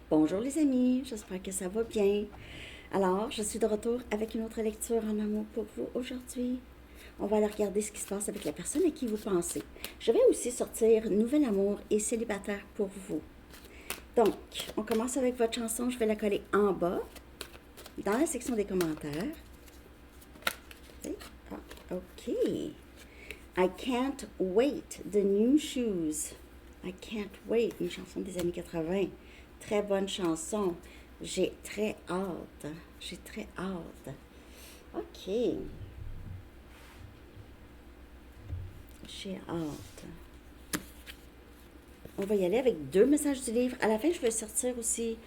Bonjour les amis, j'espère que ça va bien. Alors, je suis de retour avec une autre lecture en amour pour vous aujourd'hui. On va aller regarder ce qui se passe avec la personne à qui vous pensez. Je vais aussi sortir Nouvel amour et célibataire pour vous. Donc, on commence avec votre chanson. Je vais la coller en bas, dans la section des commentaires. Ah, OK. I can't wait, the new shoes. I can't wait, une chanson des années 80. Très bonne chanson. J'ai très hâte. J'ai très hâte. OK. J'ai hâte. On va y aller avec 2 messages du livre. À la fin, je vais sortir aussi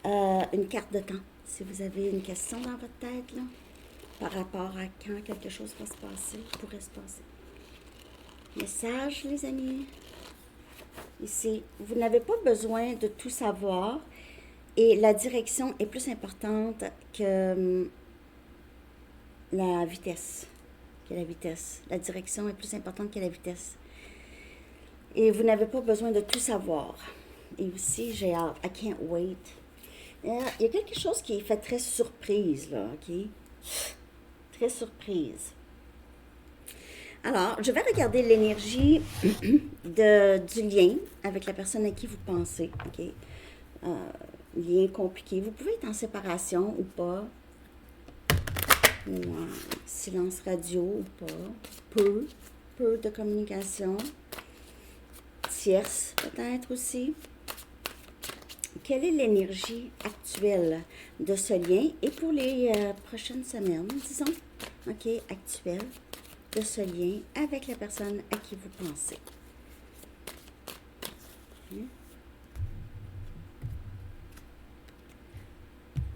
une carte de temps. Si vous avez une question dans votre tête, là, par rapport à quand quelque chose va se passer, pourrait se passer. Message, les amis. Ici, vous n'avez pas besoin de tout savoir et la direction est plus importante que la vitesse. La direction est plus importante que la vitesse. Et vous n'avez pas besoin de tout savoir. Et aussi, j'ai hâte. I can't wait. Il y a quelque chose qui fait très surprise, là, OK? Très surprise. Alors, je vais regarder l'énergie du lien avec la personne à qui vous pensez, OK? Lien compliqué. Vous pouvez être en séparation ou pas, ou en silence radio ou pas. Peu de communication. Tierce, peut-être aussi. Quelle est l'énergie actuelle de ce lien et pour les prochaines semaines, disons, OK, actuelle de ce lien avec la personne à qui vous pensez.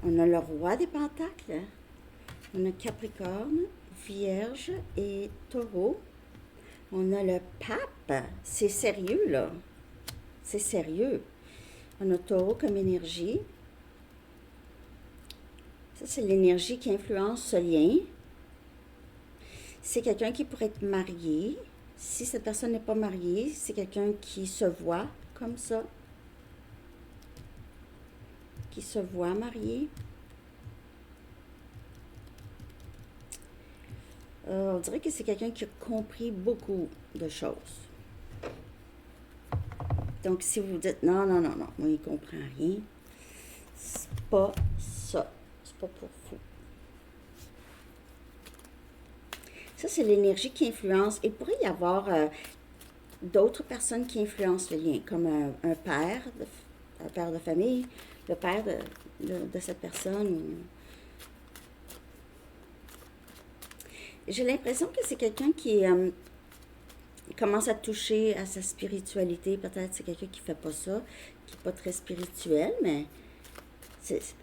On a le roi des pentacles, on a Capricorne, Vierge et Taureau. On a le pape, c'est sérieux là, c'est sérieux. On a Taureau comme énergie. Ça, c'est l'énergie qui influence ce lien. C'est quelqu'un qui pourrait être marié. Si cette personne n'est pas mariée, c'est quelqu'un qui se voit comme ça. Qui se voit marié. On dirait que c'est quelqu'un qui a compris beaucoup de choses. Donc, si vous dites non, moi, il ne comprend rien, c'est pas ça. C'est pas pour vous. Ça, c'est l'énergie qui influence. Il pourrait y avoir d'autres personnes qui influencent le lien, comme un père de famille, le père de cette personne. J'ai l'impression que c'est quelqu'un qui commence à toucher à sa spiritualité. Peut-être c'est quelqu'un qui ne fait pas ça, qui n'est pas très spirituel, mais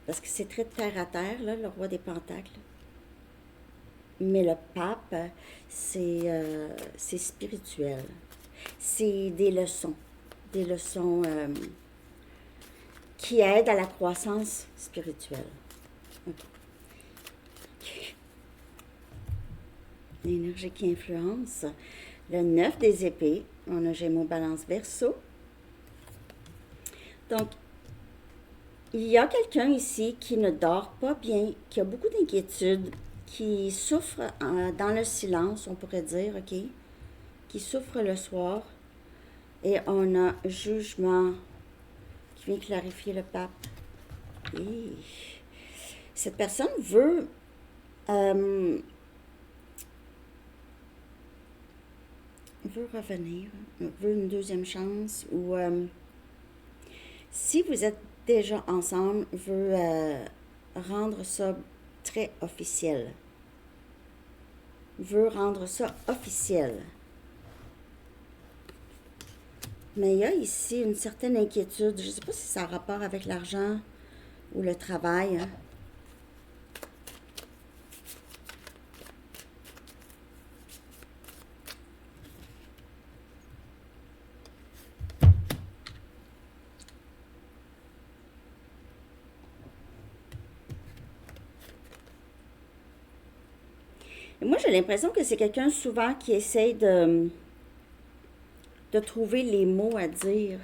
parce que c'est très terre à terre, là, le roi des pentacles. Mais le pape, c'est spirituel. C'est des leçons qui aident à la croissance spirituelle. Okay. L'énergie qui influence. Le 9 des épées, on a Gémeaux, Balance, Verseau. Donc, il y a quelqu'un ici qui ne dort pas bien, qui a beaucoup d'inquiétudes, qui souffre dans le silence, on pourrait dire, OK? Qui souffre le soir. Et on a jugement qui vient clarifier le pape. Et cette personne veut revenir, veut une deuxième chance, ou si vous êtes déjà ensemble, veut rendre ça très officiel. Veut rendre ça officiel. Mais il y a ici une certaine inquiétude. Je ne sais pas si ça a rapport avec l'argent ou le travail. Hein. Et moi, j'ai l'impression que c'est quelqu'un souvent qui essaye de trouver les mots à dire.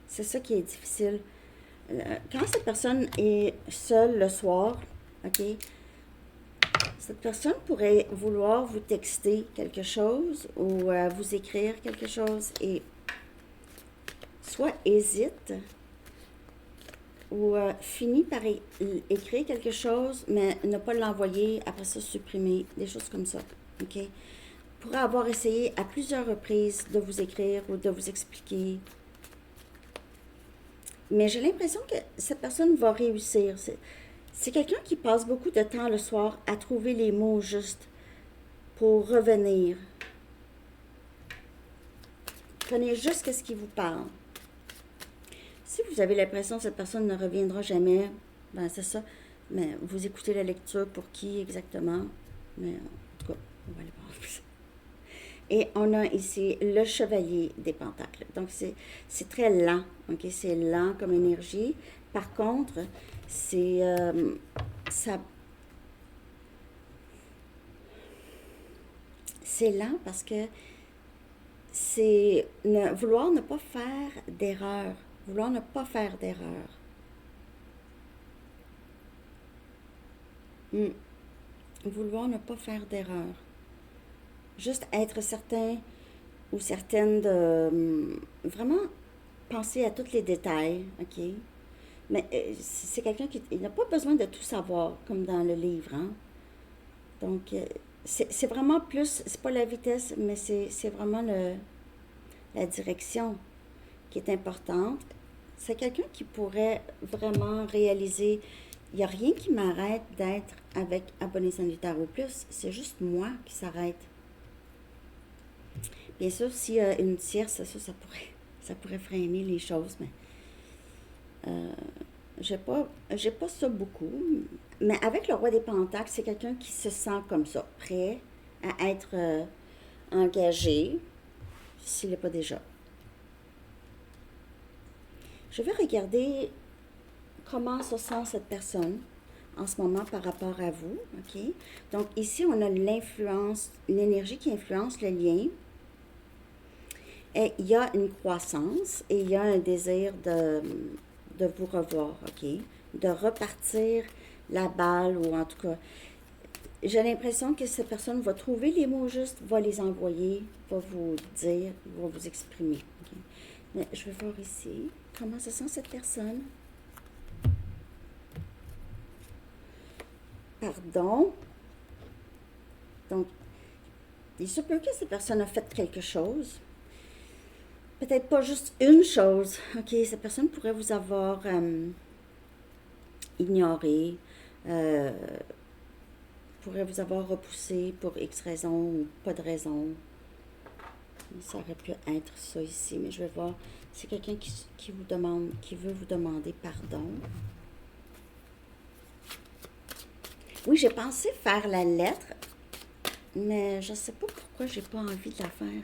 C'est ça qui est difficile. Quand cette personne est seule le soir, OK, cette personne pourrait vouloir vous texter quelque chose ou vous écrire quelque chose et soit hésite ou finit par écrire quelque chose, mais ne pas l'envoyer, après ça supprimer, des choses comme ça. OK? Pourrait avoir essayé à plusieurs reprises de vous écrire ou de vous expliquer. Mais j'ai l'impression que cette personne va réussir. C'est quelqu'un qui passe beaucoup de temps le soir à trouver les mots justes pour revenir. Prenez juste ce qui vous parle. Si vous avez l'impression que cette personne ne reviendra jamais, ben c'est ça. Mais vous écoutez la lecture pour qui exactement? Mais en tout cas, on va aller voir. Et on a ici le chevalier des pentacles. Donc, c'est très lent. OK? C'est lent comme énergie. Par contre, c'est lent parce que c'est vouloir ne pas faire d'erreur. Vouloir ne pas faire d'erreur. Vouloir ne pas faire d'erreur. Juste être certain ou certaine de vraiment penser à tous les détails, OK? Mais c'est quelqu'un qui n'a pas besoin de tout savoir, comme dans le livre, hein? Donc, c'est vraiment plus, c'est pas la vitesse, mais c'est vraiment la direction qui est importante. C'est quelqu'un qui pourrait vraiment réaliser, il n'y a rien qui m'arrête d'être avec Abonné Sanitaire au plus, c'est juste moi qui s'arrête. Bien sûr, s'il y a une tierce, ça pourrait freiner les choses, mais j'ai pas ça beaucoup. Mais avec le roi des pentacles, c'est quelqu'un qui se sent comme ça, prêt à être engagé, s'il n'est pas déjà. Je vais regarder comment se sent cette personne en ce moment par rapport à vous, OK? Donc ici, on a l'influence, l'énergie qui influence le lien. Et il y a une croissance et il y a un désir de vous revoir, OK? De repartir la balle ou en tout cas, j'ai l'impression que cette personne va trouver les mots justes, va les envoyer, va vous dire, va vous exprimer. Okay? Mais je vais voir ici comment se sent cette personne. Pardon. Donc, il se peut que cette personne a fait quelque chose. Peut-être pas juste une chose. OK, cette personne pourrait vous avoir ignoré, pourrait vous avoir repoussé pour X raison ou pas de raison. Ça aurait pu être ça ici, mais je vais voir. C'est quelqu'un qui vous demande, qui veut vous demander pardon. Oui, j'ai pensé faire la lettre, mais je ne sais pas pourquoi j'ai pas envie de la faire.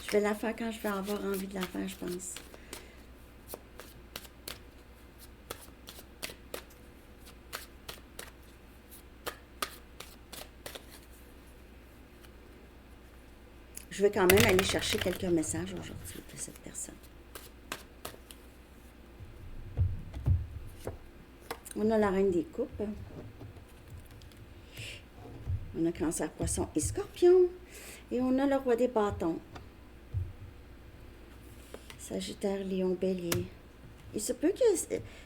Je vais la faire quand je vais avoir envie de la faire, je pense. Je vais quand même aller chercher quelques messages aujourd'hui de cette personne. On a la reine des coupes. On a Cancer, Poisson et Scorpion. Et on a le roi des bâtons. Sagittaire, Lion, Bélier. Il se peut que...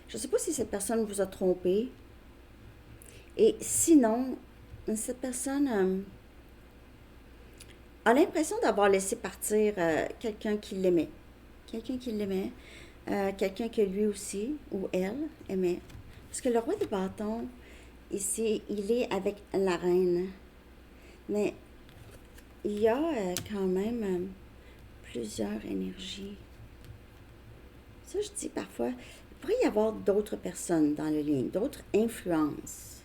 Je ne sais pas si cette personne vous a trompé. Et sinon, cette personne a l'impression d'avoir laissé partir quelqu'un qui l'aimait. Quelqu'un qui l'aimait. Quelqu'un que lui aussi, ou elle, aimait. Parce que le roi des bâtons, ici, il est avec la reine. Mais il y a quand même plusieurs énergies. Ça, je dis parfois, il pourrait y avoir d'autres personnes dans le lien, d'autres influences.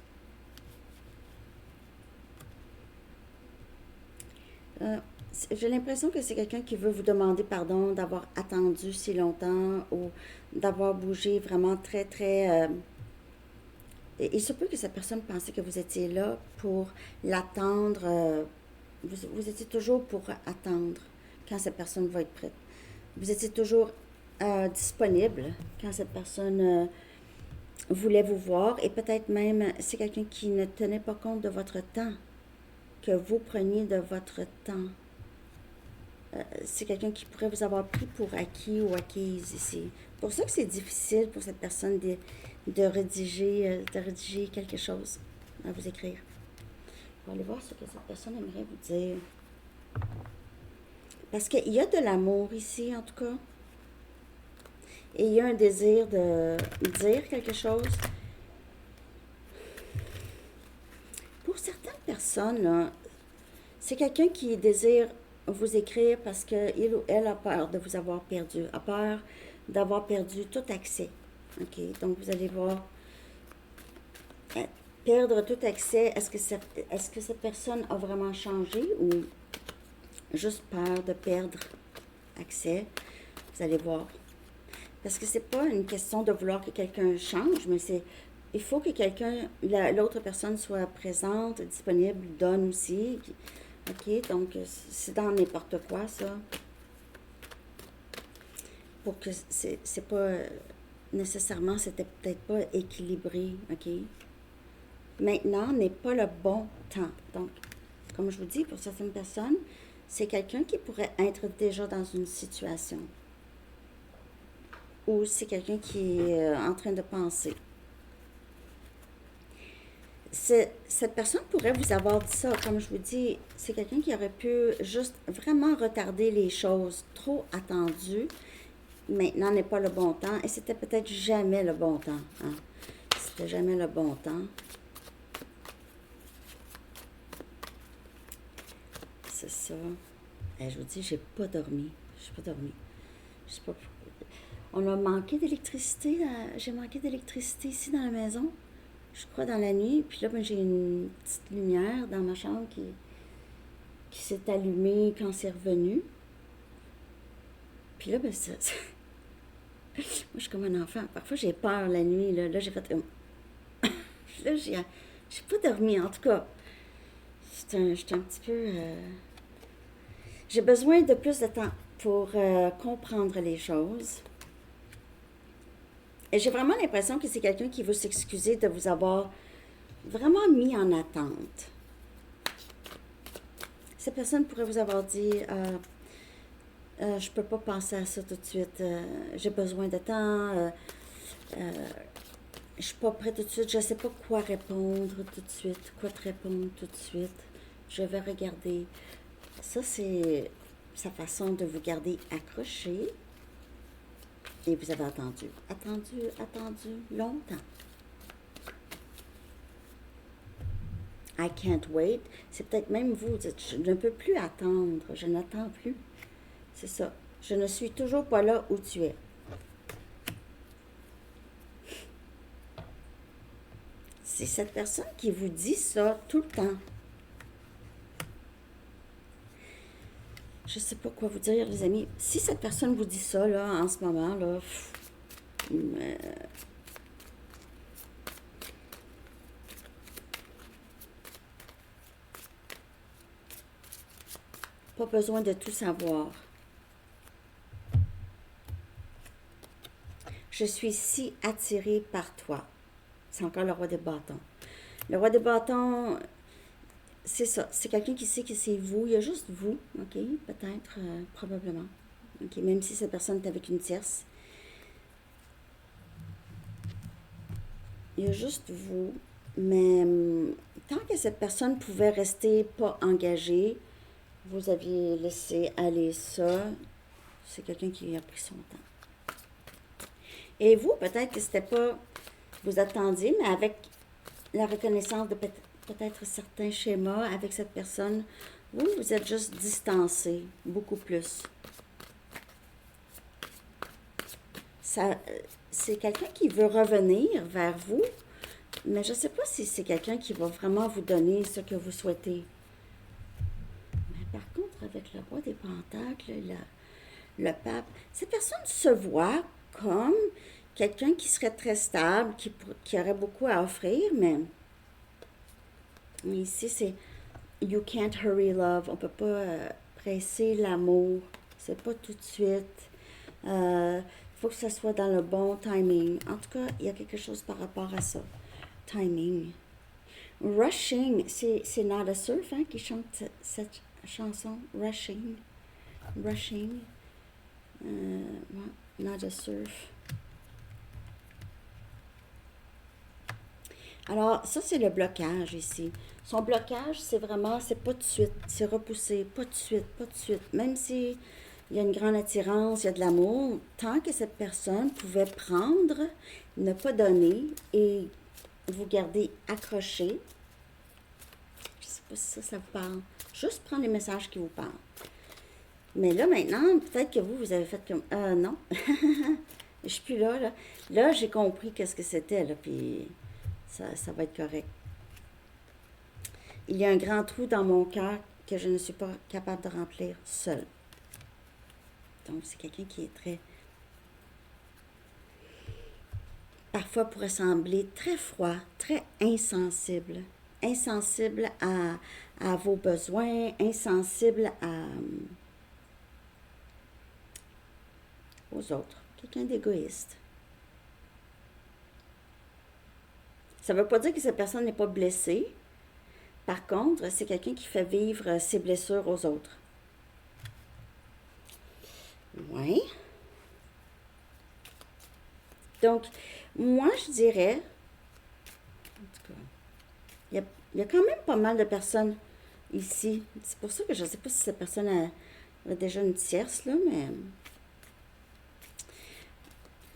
J'ai l'impression que c'est quelqu'un qui veut vous demander pardon d'avoir attendu si longtemps ou d'avoir bougé vraiment très, très... il se peut que cette personne pensait que vous étiez là pour l'attendre. Vous étiez toujours pour attendre quand cette personne va être prête. Vous étiez toujours disponible quand cette personne voulait vous voir et peut-être même c'est quelqu'un qui ne tenait pas compte de votre temps, que vous preniez de votre temps. C'est quelqu'un qui pourrait vous avoir pris pour acquis ou acquise ici. C'est pour ça que c'est difficile pour cette personne de rédiger quelque chose, à vous écrire. On va aller voir ce que cette personne aimerait vous dire. Parce qu'il y a de l'amour ici, en tout cas. Et il y a un désir de dire quelque chose. Pour certaines personnes, là, c'est quelqu'un qui désire vous écrire parce qu'il ou elle a peur de vous avoir perdu, a peur d'avoir perdu tout accès. OK? Donc, vous allez voir, perdre tout accès, est-ce que cette personne a vraiment changé ou juste peur de perdre accès? Vous allez voir. Parce que c'est pas une question de vouloir que quelqu'un change, mais il faut que l'autre personne soit présente, disponible, donne aussi. OK, donc c'est dans n'importe quoi, ça. Pour que c'est pas nécessairement, c'était peut-être pas équilibré, OK? Maintenant n'est pas le bon temps. Donc, comme je vous dis, pour certaines personnes, c'est quelqu'un qui pourrait être déjà dans une situation. Ou c'est quelqu'un qui est en train de penser. Cette personne pourrait vous avoir dit ça, comme je vous dis, c'est quelqu'un qui aurait pu juste vraiment retarder les choses, trop attendu. Maintenant n'est pas le bon temps, et c'était peut-être jamais le bon temps. Hein? C'était jamais le bon temps. C'est ça. Et je vous dis, j'ai pas dormi. J'ai pas dormi. Je sais pas pourquoi. On a manqué d'électricité. J'ai manqué d'électricité ici dans la maison. Je crois dans la nuit. Puis là, ben, j'ai une petite lumière dans ma chambre qui s'est allumée quand c'est revenu. Puis là, ben, moi, je suis comme un enfant. Parfois, j'ai peur la nuit. Là j'ai fait... là, j'ai pas dormi, en tout cas. J'étais un petit peu... J'ai besoin de plus de temps pour comprendre les choses. Et j'ai vraiment l'impression que c'est quelqu'un qui veut s'excuser de vous avoir vraiment mis en attente. Cette personne pourrait vous avoir dit je peux pas penser à ça tout de suite, j'ai besoin de temps, je suis pas prête tout de suite, je sais pas quoi répondre tout de suite, quoi te répondre tout de suite, je vais regarder. Ça, c'est sa façon de vous garder accroché. Et vous avez attendu longtemps. I can't wait. C'est peut-être même vous dites, je ne peux plus attendre, je n'attends plus. C'est ça. Je ne suis toujours pas là où tu es. C'est cette personne qui vous dit ça tout le temps. Je sais pas quoi vous dire, les amis. Si cette personne vous dit ça, là, en ce moment, là, pas besoin de tout savoir. Je suis si attirée par toi. C'est encore le roi des bâtons. Le roi des bâtons, c'est ça. C'est quelqu'un qui sait que c'est vous. Il y a juste vous, OK? Peut-être, probablement. OK? Même si cette personne est avec une tierce. Il y a juste vous. Mais tant que cette personne pouvait rester pas engagée, vous aviez laissé aller ça. C'est quelqu'un qui a pris son temps. Et vous, peut-être que c'était pas... Vous attendiez, mais avec la reconnaissance de peut-être certains schémas avec cette personne, vous êtes juste distancé, beaucoup plus. C'est quelqu'un qui veut revenir vers vous, mais je ne sais pas si c'est quelqu'un qui va vraiment vous donner ce que vous souhaitez. Mais par contre, avec le roi des pentacles, le pape, cette personne se voit comme quelqu'un qui serait très stable, qui aurait beaucoup à offrir, mais ici, c'est You can't hurry love. On ne peut pas presser l'amour. C'est pas tout de suite. faut que ça soit dans le bon timing. En tout cas, il y a quelque chose par rapport à ça. Timing. Rushing, c'est Nada Surf hein, qui chante cette chanson. Rushing. Rushing. Ouais, Nada Surf. Alors, ça, c'est le blocage ici. Son blocage, c'est vraiment, c'est pas de suite, c'est repoussé, pas de suite, pas de suite. Même si il y a une grande attirance, il y a de l'amour, tant que cette personne pouvait prendre, ne pas donner et vous garder accroché. Je sais pas si ça vous parle. Juste prendre les messages qui vous parlent. Mais là, maintenant, peut-être que vous avez fait comme, non, je suis plus là, là. Là, j'ai compris qu'est-ce que c'était, là, puis ça va être correct. Il y a un grand trou dans mon cœur que je ne suis pas capable de remplir seule. Donc, c'est quelqu'un qui est très... Parfois pourrait sembler très froid, très insensible. Insensible à vos besoins, insensible aux autres. Quelqu'un d'égoïste. Ça ne veut pas dire que cette personne n'est pas blessée. Par contre, c'est quelqu'un qui fait vivre ses blessures aux autres. Oui. Donc, moi, je dirais, en tout cas, il y a quand même pas mal de personnes ici. C'est pour ça que je ne sais pas si cette personne a déjà une tierce, là, mais...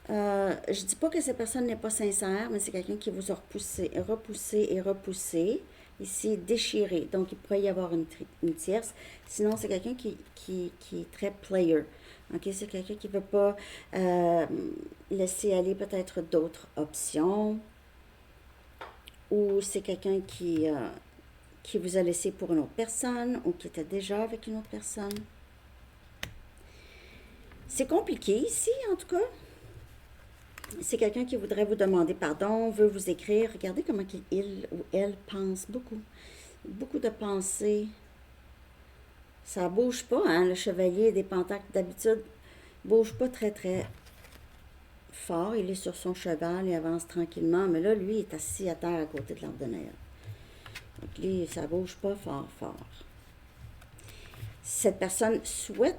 je dis pas que cette personne n'est pas sincère, mais c'est quelqu'un qui vous a repoussé et repoussé. Ici, déchiré. Donc, il pourrait y avoir une tierce. Sinon, c'est quelqu'un qui est très player. OK? C'est quelqu'un qui ne veut pas laisser aller peut-être d'autres options. Ou c'est quelqu'un qui vous a laissé pour une autre personne ou qui était déjà avec une autre personne. C'est compliqué ici, en tout cas. C'est quelqu'un qui voudrait vous demander pardon, veut vous écrire. Regardez comment il ou elle pense beaucoup. Beaucoup de pensées. Ça bouge pas, hein, le chevalier des pentacles d'habitude bouge pas très très fort. Il est sur son cheval, il avance tranquillement, mais là, lui, il est assis à terre à côté de l'ordinaire. Donc, lui, ça bouge pas fort, fort. Cette personne souhaite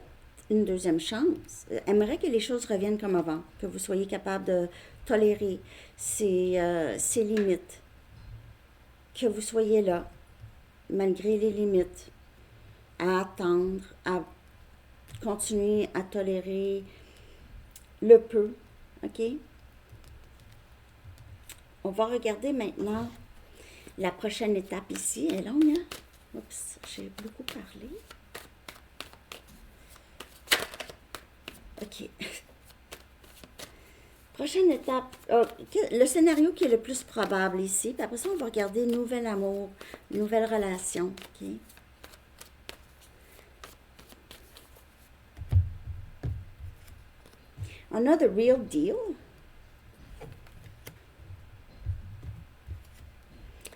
une deuxième chance, aimerait que les choses reviennent comme avant, que vous soyez capable de tolérer ses limites, que vous soyez là, malgré les limites, à attendre, à continuer à tolérer le peu, OK? On va regarder maintenant la prochaine étape ici. Elle est longue, hein? Oups, j'ai beaucoup parlé. OK. Prochaine étape, le scénario qui est le plus probable ici. Puis après ça, on va regarder nouvel amour, nouvelle relation. OK. On a the real deal.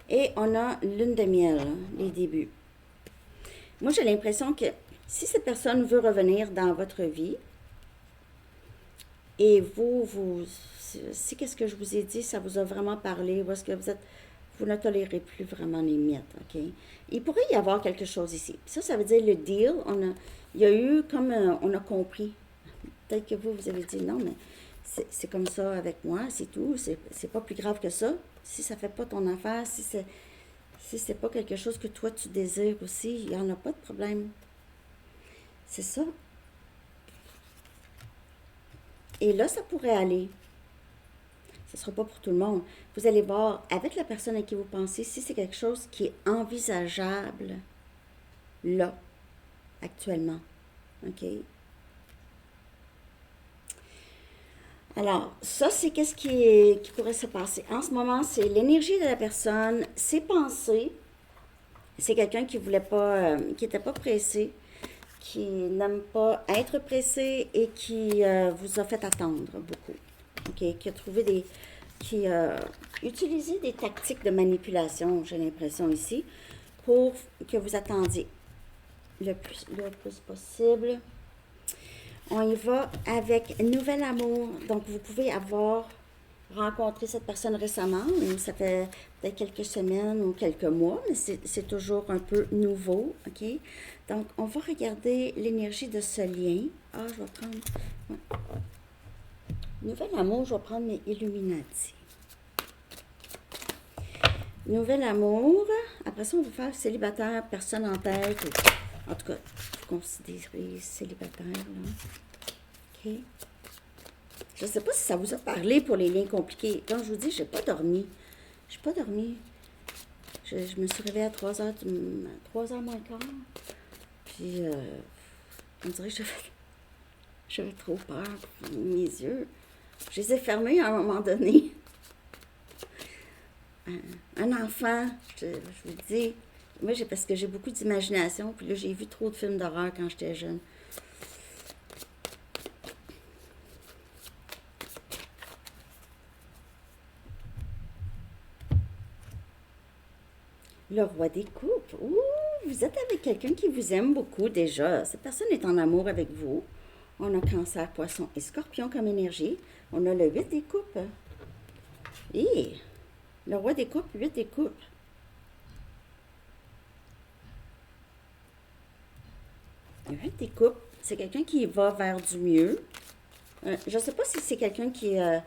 Et on a lune de miel, hein, les débuts. Moi, j'ai l'impression que si cette personne veut revenir dans votre vie, et si qu'est-ce que je vous ai dit, ça vous a vraiment parlé, ou est-ce que vous ne tolérez plus vraiment les miettes, OK? Il pourrait y avoir quelque chose ici. Ça veut dire le deal, il y a eu comme, on a compris. Peut-être que vous avez dit non, mais c'est comme ça avec moi, c'est tout, c'est pas plus grave que ça. Si ça fait pas ton affaire, si c'est pas quelque chose que toi tu désires aussi, il n'y en a pas de problème. C'est ça. Et là, ça pourrait aller. Ce ne sera pas pour tout le monde. Vous allez voir, avec la personne à qui vous pensez, si c'est quelque chose qui est envisageable, là, actuellement. OK? Alors, ça, c'est qu'est-ce qui pourrait se passer. En ce moment, c'est l'énergie de la personne, ses pensées. C'est quelqu'un qui voulait pas, qui n'était pas pressé, qui n'aime pas être pressé et qui vous a fait attendre beaucoup. OK? Qui a trouvé qui a utilisé des tactiques de manipulation, j'ai l'impression ici, pour que vous attendiez le plus possible. On y va avec nouvel amour. Donc, vous pouvez avoir rencontré cette personne récemment, ou ça fait peut-être quelques semaines ou quelques mois, mais c'est toujours un peu nouveau, OK? Donc, on va regarder l'énergie de ce lien. Ah, je vais prendre... ouais. Nouvel amour, je vais prendre mes Illuminati. Nouvel amour. Après ça, on va faire célibataire, personne en tête. En tout cas, vous considérez célibataire, là. OK. Je ne sais pas si ça vous a parlé pour les liens compliqués. Comme je vous dis, j'ai pas dormi. J'ai pas dormi. Je me suis réveillée à 3h, 3h moins quart. Puis, on dirait que j'avais trop peur. Mes yeux, je les ai fermés à un moment donné. Un enfant, je vous dis, moi, parce que j'ai beaucoup d'imagination. Puis là, j'ai vu trop de films d'horreur quand j'étais jeune. Le roi des coupes. Ouh, vous êtes avec quelqu'un qui vous aime beaucoup déjà. Cette personne est en amour avec vous. On a Cancer, Poisson et Scorpion comme énergie. On a le 8 des coupes. Et le roi des coupes, 8 des coupes. Le 8 des coupes, c'est quelqu'un qui va vers du mieux. Je ne sais pas si c'est quelqu'un qui a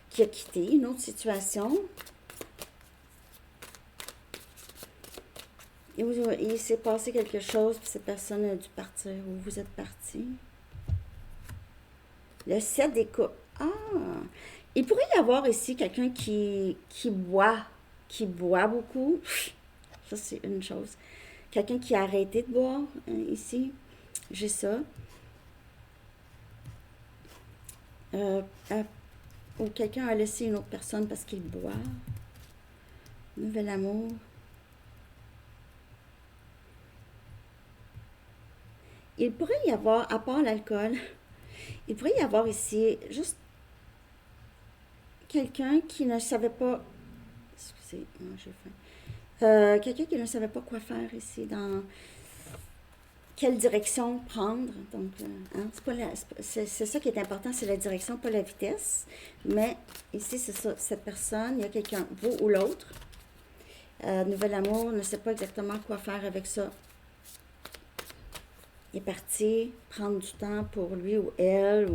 quitté une autre situation. Il s'est passé quelque chose, puis cette personne a dû partir, ou vous êtes parti. Le 7 des coupes. Ah! Il pourrait y avoir ici quelqu'un qui boit beaucoup. Ça, c'est une chose. Quelqu'un qui a arrêté de boire, ici. J'ai ça. Ou quelqu'un a laissé une autre personne parce qu'il boit. Nouvel amour. Il pourrait y avoir, à part l'alcool, il pourrait y avoir ici juste quelqu'un qui ne savait pas. Excusez, moi j'ai faim. Quelqu'un qui ne savait pas quoi faire ici, dans quelle direction prendre. Donc, c'est ça qui est important, c'est la direction, pas la vitesse. Mais ici, c'est ça, cette personne, il y a quelqu'un, vous ou l'autre. Nouvel amour ne sait pas exactement quoi faire avec ça. Il est parti prendre du temps pour lui ou elle.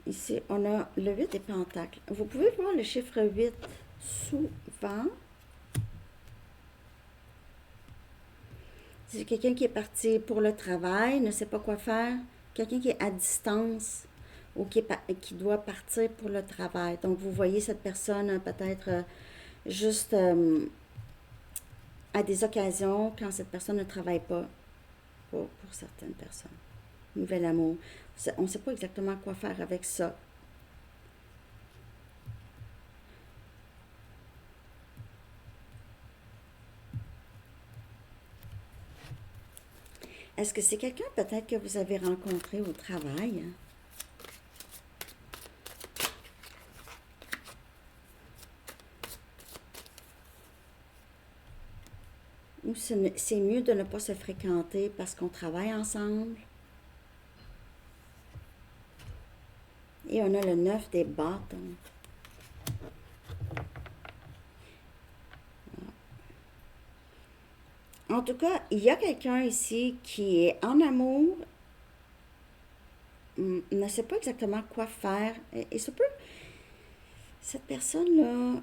Ici, on a le 8 des pentacles. Vous pouvez voir le chiffre 8 souvent. C'est quelqu'un qui est parti pour le travail, ne sait pas quoi faire. Quelqu'un qui est à distance ou qui doit partir pour le travail. Donc, vous voyez cette personne peut-être juste à des occasions quand cette personne ne travaille pas. Pour certaines personnes. Nouvel amour. On ne sait pas exactement quoi faire avec ça. Est-ce que c'est quelqu'un peut-être que vous avez rencontré au travail? Ou c'est mieux de ne pas se fréquenter parce qu'on travaille ensemble? Et on a le 9 des bâtons. En tout cas, il y a quelqu'un ici qui est en amour, ne sait pas exactement quoi faire. Et ça peut... Cette personne-là,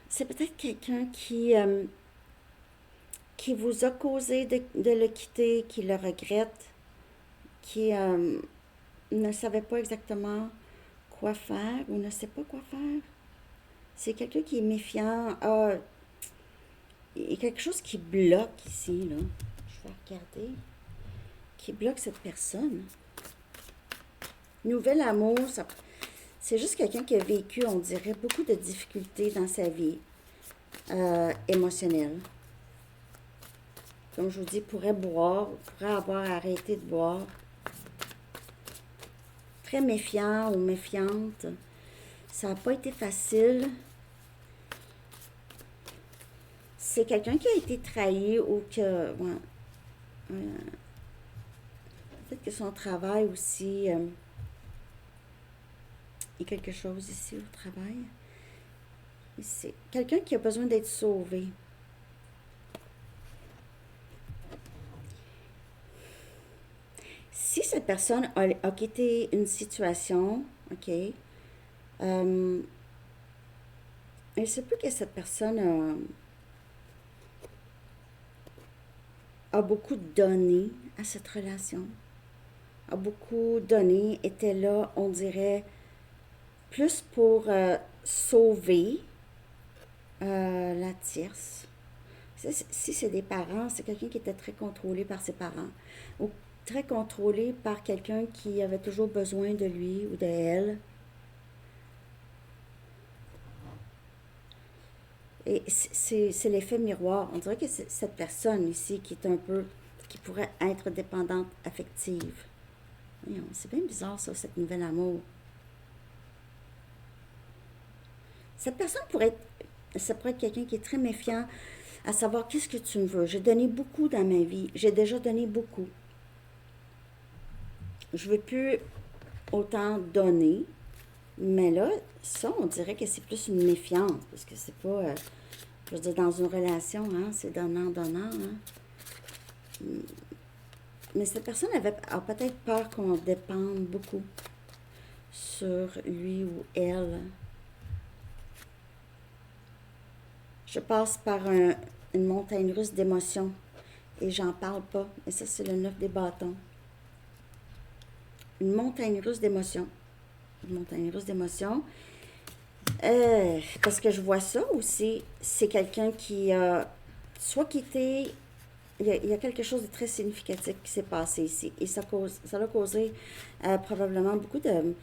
c'est peut-être quelqu'un qui vous a causé de le quitter, qui le regrette, qui ne savait pas exactement quoi faire ou ne sait pas quoi faire. C'est quelqu'un qui est méfiant. Ah, il y a quelque chose qui bloque ici, là. Je vais regarder. Qui bloque cette personne. Nouvel amour, c'est juste quelqu'un qui a vécu, on dirait, beaucoup de difficultés dans sa vie émotionnelle. Comme je vous dis, pourrait boire, pourrait avoir arrêté de boire. Très méfiant ou méfiante. Ça n'a pas été facile. C'est quelqu'un qui a été trahi ou que... Ouais, Peut-être que son travail aussi, il y a quelque chose ici au travail. Ici. Quelqu'un qui a besoin d'être sauvé. Si cette personne a quitté une situation, OK, il se peut que cette personne a beaucoup donné à cette relation, a beaucoup donné, était là, on dirait, plus pour sauver la tierce. Si c'est des parents, c'est quelqu'un qui était très contrôlé par ses parents, ou très contrôlé par quelqu'un qui avait toujours besoin de lui ou de elle. Et c'est l'effet miroir. On dirait que c'est cette personne ici qui est un peu, qui pourrait être dépendante affective. C'est bien bizarre ça, cette nouvelle amour. Cette personne ça pourrait être quelqu'un qui est très méfiant à savoir qu'est-ce que tu me veux. J'ai donné beaucoup dans ma vie. J'ai déjà donné beaucoup. Je ne veux plus autant donner. Mais là, ça, on dirait que c'est plus une méfiance. Parce que c'est pas... je veux dire, dans une relation, hein, c'est donnant-donnant. Hein. Mais cette personne a peut-être peur qu'on dépende beaucoup sur lui ou elle. Je passe par une montagne russe d'émotions et j'en parle pas. Et ça, c'est le 9 des bâtons. Une montagne russe d'émotions. Une montagne russe d'émotions. Parce que je vois ça aussi. C'est quelqu'un qui a soit quitté. Il y a quelque chose de très significatif qui s'est passé ici. Et ça a causé probablement beaucoup de...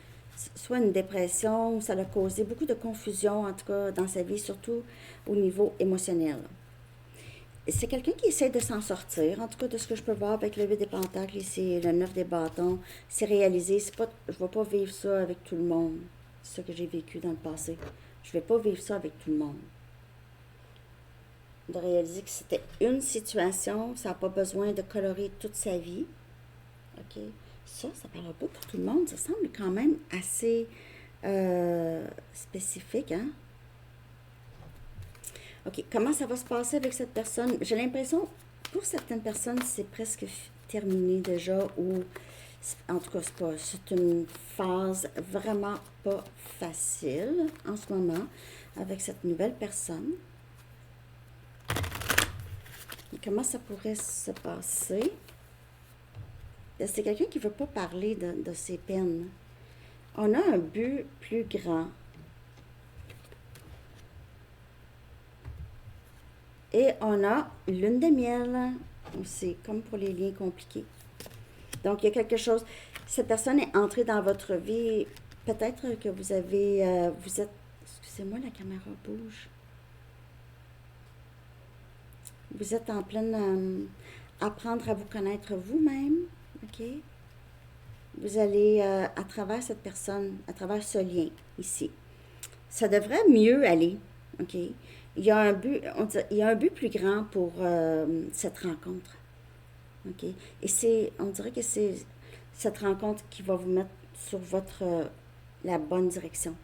soit une dépression, ça a causé beaucoup de confusion, en tout cas, dans sa vie, surtout au niveau émotionnel. C'est quelqu'un qui essaie de s'en sortir, en tout cas, de ce que je peux voir avec le 8 des pentacles ici, le 9 des bâtons. C'est réalisé, je ne vais pas vivre ça avec tout le monde. C'est ça que j'ai vécu dans le passé. Je ne vais pas vivre ça avec tout le monde. De réaliser que c'était une situation, ça n'a pas besoin de colorer toute sa vie. OK? Ça ne parlera pas pour tout le monde. Ça semble quand même assez spécifique, hein? OK, comment ça va se passer avec cette personne? J'ai l'impression, pour certaines personnes, c'est presque terminé déjà, ou en tout cas, c'est une phase vraiment pas facile en ce moment avec cette nouvelle personne. Et comment ça pourrait se passer? C'est quelqu'un qui ne veut pas parler de ses peines. On a un but plus grand. Et on a lune de miel. C'est comme pour les liens compliqués. Donc, il y a quelque chose. Cette personne est entrée dans votre vie. Peut-être que vous avez... vous êtes... Excusez-moi, la caméra bouge. Vous êtes en pleine... apprendre à vous connaître vous-même. OK? Vous allez, à travers cette personne, à travers ce lien ici, ça devrait mieux aller. OK? Il y a un but, il y a un but plus grand pour cette rencontre. OK? Et on dirait que c'est cette rencontre qui va vous mettre sur la bonne direction.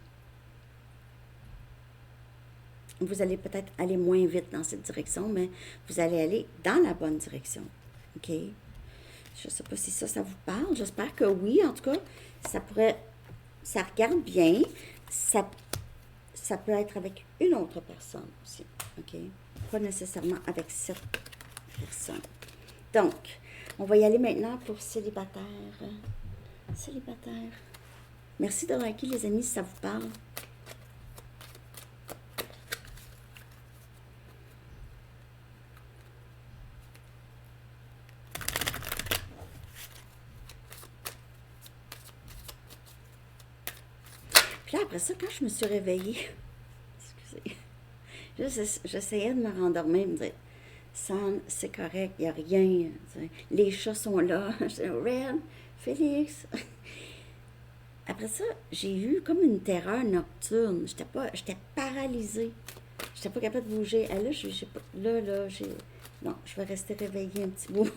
Vous allez peut-être aller moins vite dans cette direction, mais vous allez aller dans la bonne direction. OK? Je ne sais pas si ça vous parle. J'espère que oui. En tout cas, ça regarde bien. Ça peut être avec une autre personne aussi. OK? Pas nécessairement avec cette personne. Donc, on va y aller maintenant pour célibataire. Célibataire. Merci de liker, les amis, si ça vous parle. Puis là, après ça, quand je me suis réveillée, excusez, j'essayais de me rendormir, me dire, San, c'est correct, il n'y a rien. Les chats sont là. Je dis, Red, Félix. Après ça, j'ai eu comme une terreur nocturne. J'étais paralysée. J'étais pas capable de bouger. Et là, non, je vais rester réveillée un petit bout.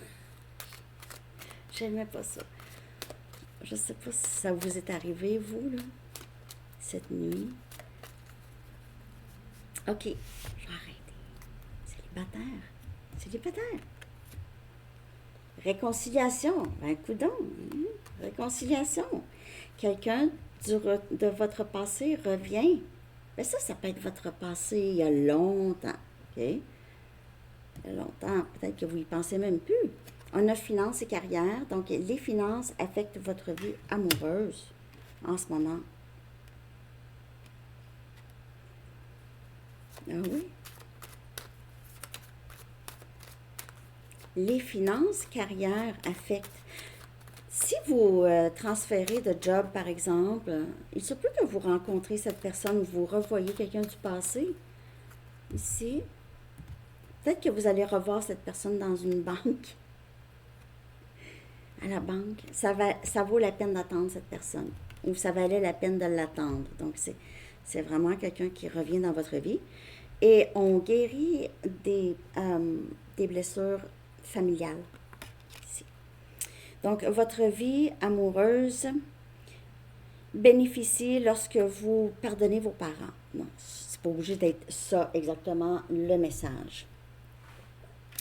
J'aimais pas ça. Je ne sais pas si ça vous est arrivé, vous, là, cette nuit. OK, je vais arrêter. Célibataire. Célibataire. Réconciliation. Ben, coudonc. Réconciliation. Quelqu'un de votre passé revient. Ben ça peut être votre passé il y a longtemps. OK? Il y a longtemps. Peut-être que vous y pensez même plus. On a finances et carrière. Donc, les finances affectent votre vie amoureuse en ce moment. Ah oui. Les finances, carrière affectent. Si vous transférez de job, par exemple, il se peut que vous rencontrez cette personne, vous revoyez quelqu'un du passé, ici. Peut-être que vous allez revoir cette personne dans une banque, à la banque. Ça vaut la peine d'attendre cette personne, ou ça valait la peine de l'attendre. Donc, c'est vraiment quelqu'un qui revient dans votre vie. Et on guérit des blessures familiales. Ici. Donc, votre vie amoureuse bénéficie lorsque vous pardonnez vos parents. Non, c'est pas obligé d'être ça exactement le message.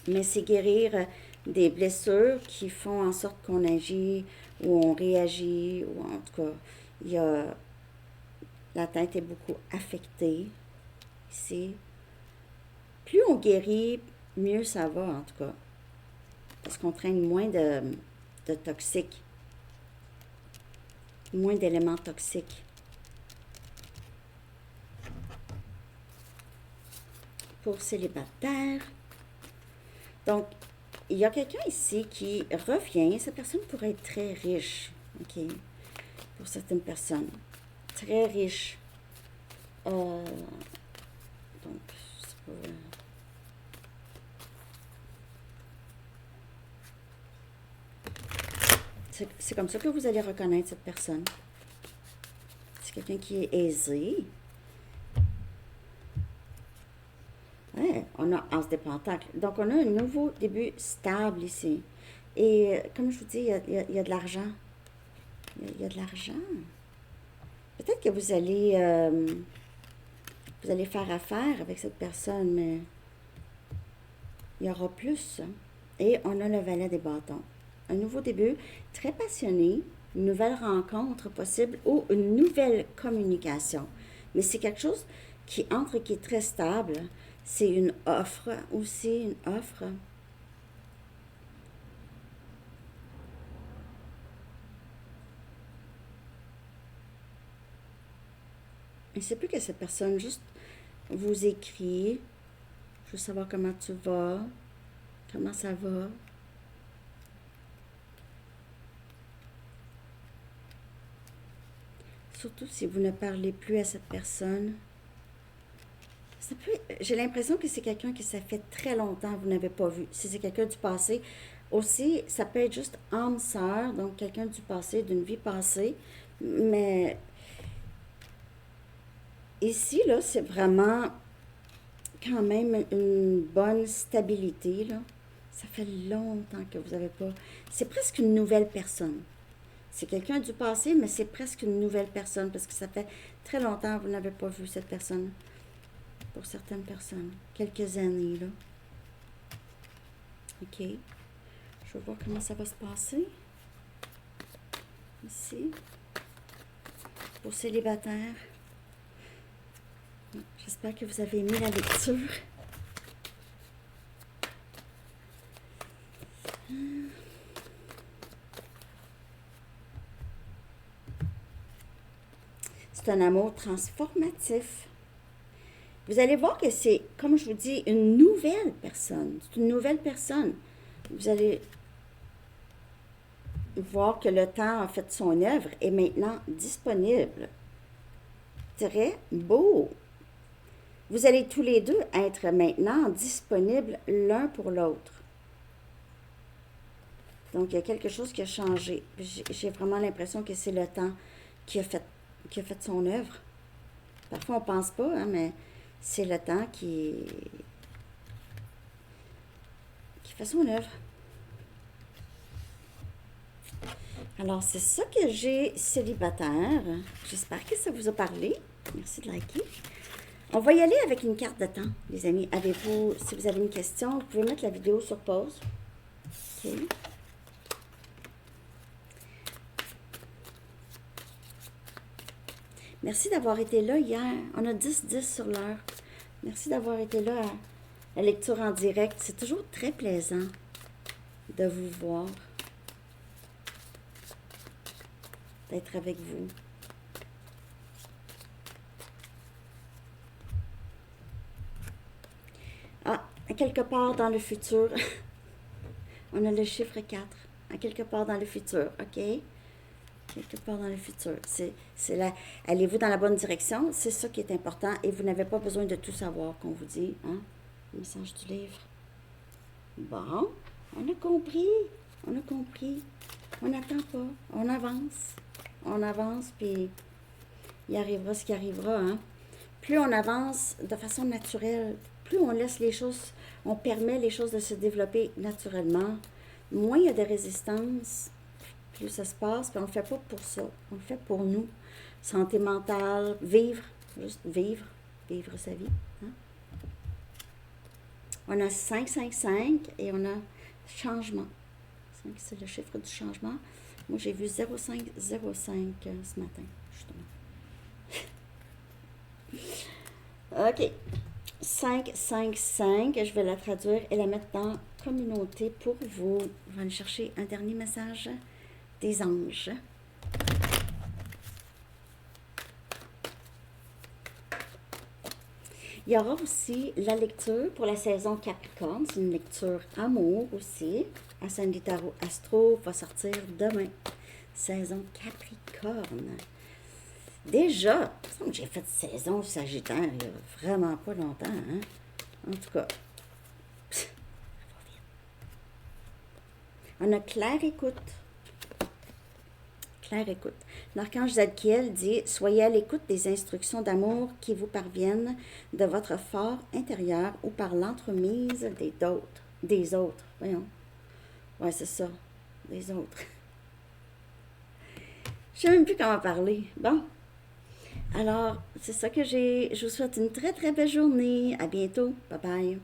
Mais c'est guérir des blessures qui font en sorte qu'on agit ou on réagit, ou en tout cas, la tête est beaucoup affectée ici. Plus on guérit, mieux ça va en tout cas. Parce qu'on traîne moins de toxiques, moins d'éléments toxiques. Pour célibataire. Donc, il y a quelqu'un ici qui revient. Cette personne pourrait être très riche, OK, pour certaines personnes. Très riche. Donc, c'est pas... C'est comme ça que vous allez reconnaître cette personne. C'est quelqu'un qui est aisé. Ouais, on a As de Pentacle. Donc, on a un nouveau début stable ici. Et comme je vous dis, il y a de l'argent. Il y a de l'argent. Peut-être que vous allez faire affaire avec cette personne, mais il y aura plus. Et on a le valet des bâtons. Un nouveau début, très passionné, une nouvelle rencontre possible ou une nouvelle communication. Mais c'est quelque chose qui entre, qui est très stable. C'est une offre aussi, une offre. Il ne sait plus que cette personne juste vous écrit. Je veux savoir comment tu vas, comment ça va. Surtout si vous ne parlez plus à cette personne. J'ai l'impression que c'est quelqu'un que ça fait très longtemps que vous n'avez pas vu. Si c'est quelqu'un du passé, aussi, ça peut être juste âme sœur, donc quelqu'un du passé, d'une vie passée. Mais ici, là, c'est vraiment quand même une bonne stabilité, là. Ça fait longtemps que vous n'avez pas... C'est presque une nouvelle personne. C'est quelqu'un du passé, mais c'est presque une nouvelle personne parce que ça fait très longtemps que vous n'avez pas vu cette personne. Pour certaines personnes. Quelques années, là. OK. Je vais voir comment ça va se passer. Ici. Pour célibataire. J'espère que vous avez aimé la lecture. C'est un amour transformatif. Vous allez voir que c'est, comme je vous dis, une nouvelle personne. C'est une nouvelle personne. Vous allez voir que le temps a fait son œuvre est maintenant disponible. Très beau. Vous allez tous les deux être maintenant disponibles l'un pour l'autre. Donc, il y a quelque chose qui a changé. J'ai vraiment l'impression que c'est le temps qui a fait son œuvre. Parfois, on ne pense pas, hein, mais c'est le temps qui fait son œuvre. Alors, c'est ça que j'ai célibataire. J'espère que ça vous a parlé. Merci de liker. On va y aller avec une carte de temps, les amis. Avez-vous, si vous avez une question, vous pouvez mettre la vidéo sur pause. OK. Merci d'avoir été là hier. On a 10-10 sur l'heure. Merci d'avoir été là à la lecture en direct. C'est toujours très plaisant de vous voir, d'être avec vous. Ah, à quelque part dans le futur, on a le chiffre 4. À quelque part dans le futur, OK? Quelque part dans le futur. C'est là, allez-vous dans la bonne direction? C'est ça qui est important et vous n'avez pas besoin de tout savoir, qu'on vous dit. Hein? Le message du livre. Bon, on a compris. On a compris. On n'attend pas. On avance. On avance, puis il arrivera ce qui arrivera. Hein? Plus on avance de façon naturelle, plus on laisse les choses, on permet les choses de se développer naturellement, moins il y a de résistance, plus ça se passe, puis on ne le fait pas pour ça, on le fait pour nous. Santé mentale, vivre, juste vivre sa vie. Hein? On a 555 et on a changement. 5, c'est le chiffre du changement. Moi, j'ai vu 0505 ce matin, justement. OK. 555, je vais la traduire et la mettre dans communauté pour vous. On va aller chercher un dernier message des anges. Il y aura aussi la lecture pour la saison Capricorne. C'est une lecture amour aussi. Ascendant Tarot Astro va sortir demain. Saison Capricorne. Déjà, j'ai fait saison Sagittaire il n'y a vraiment pas longtemps. Hein? En tout cas, on a claire écoute. Claire écoute. L'archange Zadkiel dit « Soyez à l'écoute des instructions d'amour qui vous parviennent de votre fort intérieur ou par l'entremise des autres. » Voyons. Ouais, c'est ça. Des autres. Je ne sais même plus comment parler. Bon. Alors, c'est ça que j'ai. Je vous souhaite une très, très belle journée. À bientôt. Bye bye.